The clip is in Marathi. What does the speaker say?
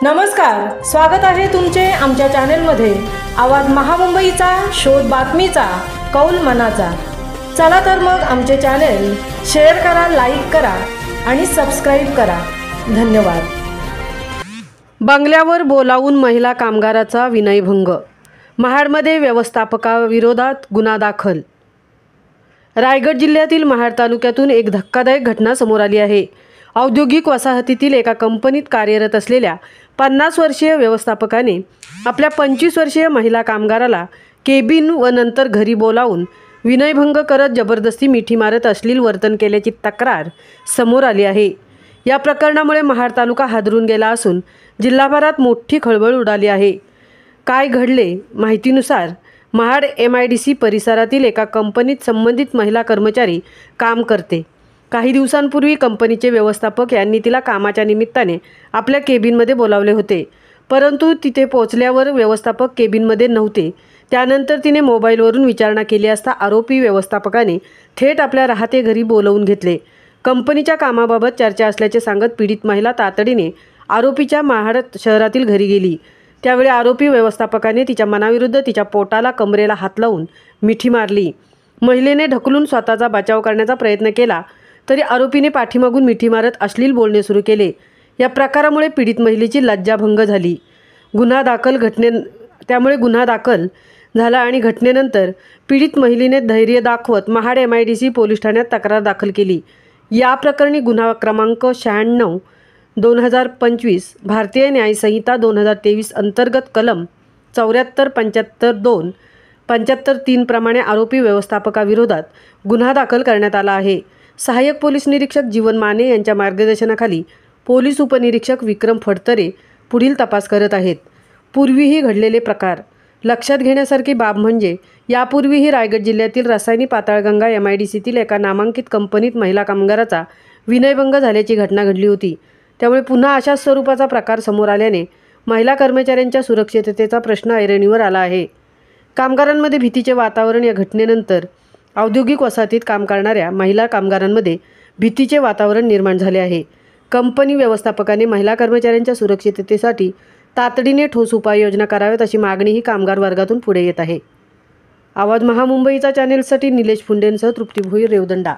नमस्कार, स्वागत आहे तुमचे आमच्या चॅनलमध्ये। आवाज महामुंबईचा, शोध बातमीचा, कौल मनाचा। चला तर मग आमचे चॅनल शेअर करा, लाईक करा आणि सबस्क्राइब करा। धन्यवाद। बंगल्यावर बोलावून महिला कामगाराचा विनयभंग, महाडमध्ये व्यवस्थापकाविरोधात गुन्हा दाखल। रायगड जिल्ह्यातील महाड तालुक्यातून एक धक्कादायक घटना समोर आली आहे। औद्योगिक वसाहतीतील एका कंपनीत कार्यरत असलेल्या 50 वर्षीय व्यवस्थापकाने आपल्या 25 वर्षीय महिला कामगाराला केबिन व नंतर घरी बोलावून विनयभंग करत जबरदस्ती मिठी मारत अश्लील वर्तन केल्याची तक्रार समोर आली आहे। या प्रकरणामुळे महाड तालुका हादरून गेला असून जिल्हाभरात मोठी खळबळ उडाली आहे। काय घडले? माहितीनुसार महाड MIDC परिसरातील एका कंपनीत संबंधित महिला कर्मचारी काम करते। काही दिवसांपूर्वी कंपनीचे व्यवस्थापक यांनी तिला कामाच्या निमित्ताने आपल्या केबिनमध्ये बोलावले होते, परंतु तिथे पोहोचल्यावर व्यवस्थापक केबिनमध्ये नव्हते। त्यानंतर तिने मोबाईलवरून विचारणा केली असता आरोपी व्यवस्थापकाने थेट आपल्या राहते घरी बोलवून घेतले। कंपनीच्या कामाबाबत चर्चा असल्याचे सांगत पीडित महिला तातडीने आरोपीच्या महाड शहरातील घरी गेली। त्यावेळी आरोपी व्यवस्थापकाने तिच्या मनाविरुद्ध तिच्या पोटाला, कमरेला हात लावून मिठी मारली। महिलेने ढकलून स्वतःचा बचाव करण्याचा प्रयत्न केला तरी आरोपीने पाठीमागून मिठी मारत अश्लील बोलणे सुरू केले। या प्रकारामुळे पीडित महिलेची लज्जाभंग झाली। गुन्हा दाखल झाला आणि घटनेनंतर पीडित महिलेने धैर्य दाखवत महाड MIDC पोलीस ठाण्यात तक्रार दाखल केली। या प्रकरणी गुन्हा क्रमांक 96/2025 भारतीय न्याय संहिता 2023 अंतर्गत कलम 74, 75(2), 75(3) प्रमाणे आरोपी व्यवस्थापकाविरोधात गुन्हा दाखल करण्यात आला आहे। सहाय्यक पोलीस निरीक्षक जीवन माने यांच्या मार्गदर्शनाखाली पोलीस उपनिरीक्षक विक्रम फडतरे पुढील तपास करत आहेत। पूर्वीही घडलेले प्रकार लक्षात घेण्यासारखी बाब म्हणजे यापूर्वीही रायगड जिल्ह्यातील रसायनी पाताळगंगा MIDCतील एका नामांकित कंपनीत महिला कामगाराचा विनयभंग झाल्याची घटना घडली होती। त्यामुळे पुन्हा अशाच स्वरूपाचा प्रकार समोर आल्याने महिला कर्मचाऱ्यांच्या सुरक्षिततेचा प्रश्न ऐरणीवर आला आहे। कामगारांमध्ये भीतीचे वातावरण या घटनेनंतर औद्योगिक वसाहतीत काम करणाऱ्या महिला कामगारांमध्ये भीतीचे वातावरण निर्माण झाले आहे। कंपनी व्यवस्थापकाने महिला कर्मचाऱ्यांच्या सुरक्षिततेसाठी तातडीने ठोस उपाययोजना कराव्यात अशी मागणीही कामगार वर्गातून पुढे येत आहे। आवाज महामुंबईचा चॅनेलसाठी निलेश फुंडेंसह तृप्ती भोईर, रेवदंडा।